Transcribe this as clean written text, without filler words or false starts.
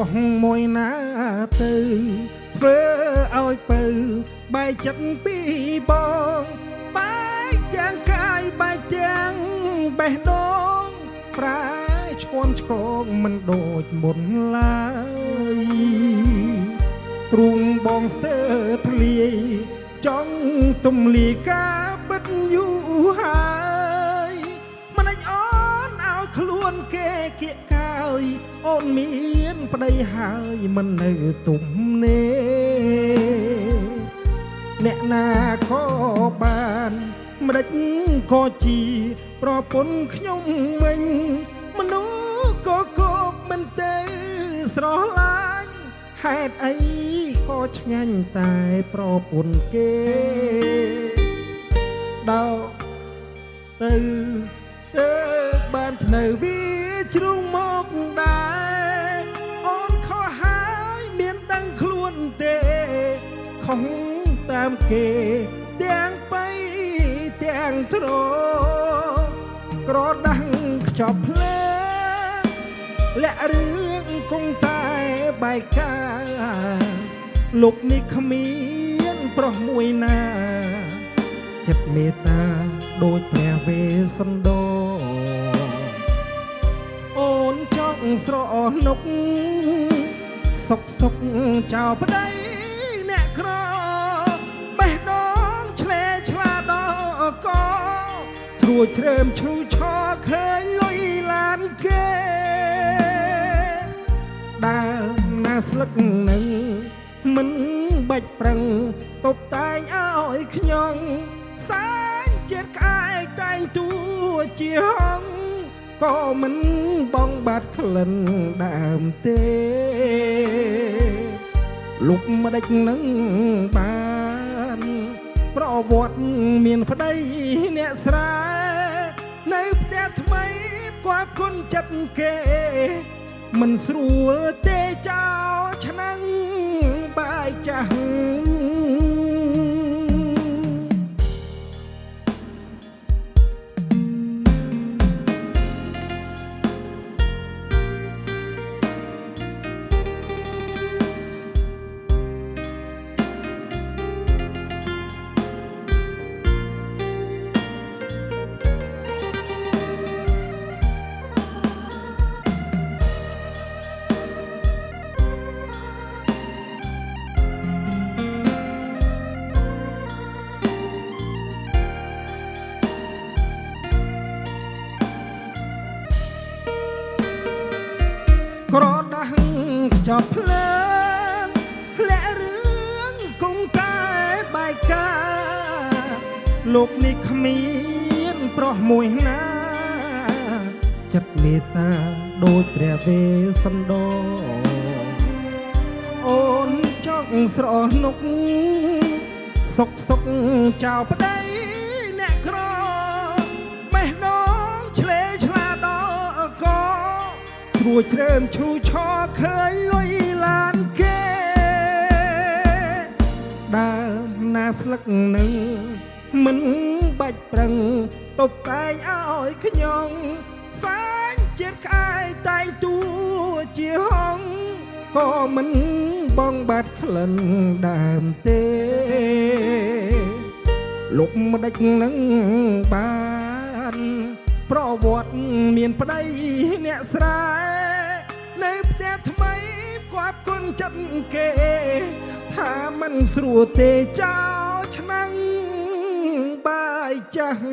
ស់មួយណាទៅធ្វើឲ្យពៅបែកចិត្តពីបងបែកទាំងកាយបែកទាំងបេះដូងប្រែឆ្គាំឆ្គងមិនដូចមុនឡើយទ្រូងបងស្ទើរធ្លាយចង់ទំលាយការពិតយូរហើយមិនអាចអូនឲ្យខ្លួនគេគៀកកាយអូនមានប្តីហើយមិននៅទុំនេអ្នកណាក៏បានម្ដេចក៏ជាប្រពន្ធខ្ញុំវិញមនុស្សក៏គោកមិនទេស្រឡាញ់ហេតុអីក៏ឆ្ងាញ់តែប្រពន្ធគេដល់ទៅបានភ្នៅវាជ្រុងមកដែរអូនខុសហើយមានដឹងខ្លួនទេខុសតាមគេទាំងបីទាំងត្រក្រដាំងខ្ចប់ភ្លើងលាក់រឿងគង់តែបែកការលោកនេះគ្មានប្រុសមួយណាចិត្តមេត្តាដូចព្រះវេស្សន្តរអូនចង់ស្រនុកសុកចោលប្តីអ្នកក្របេះដូងឆ្លេឆ្លាដល់កត្រួយជ្រើមឈូឆរឃើញលុយឡានគេដើរណាស្លឹកនឹងមិនបាច់ប្រឹងតបតែងឲ្យខ្ញុំសាញជាតិក្អែកតែងទួជាហងក៏មិនបងបាត់ក្លិនដើមទេលុបម្ដេចនឹងបានប្រវត្តិមានប្តីអ្នកស្រែនៅផ្ទះថ្មីគាត់គុណចិត្តគេមិនស្រួលទេចោលឆ្នាំងបាយចាស់ក្រដាស់ខ្ចប់ភ្លើងលាក់រឿងគង់តែបែកការលោកនេះគ្មានប្រុសមួយណាចិត្តមេត្តាដូចព្រះវេស្សន្តរអូនចង់ស្រនុកសុកចោលប្តីអ្នកក្របេះដូងឆ្លេឆ្លាដល់កត្រួយជ្រើមឈូឆរឃើញលុយឡានគេដើមណាស្លឹកនឹងមិនបាច់ប្រឹងតបតែងឲ្យខ្ញុំសាញជាតិក្អែកតែងទួជាហងក៏មិនបងបាត់ក្លិនដើមទេលុបម្ដេចនឹងបានប្រវត្តិមានប្តីអ្នកស្រែនៅផ្ទះថ្មីគាត់គុណចិត្តគេថាមិនស្រួលទេចោលឆ្នាំងបាយចាស់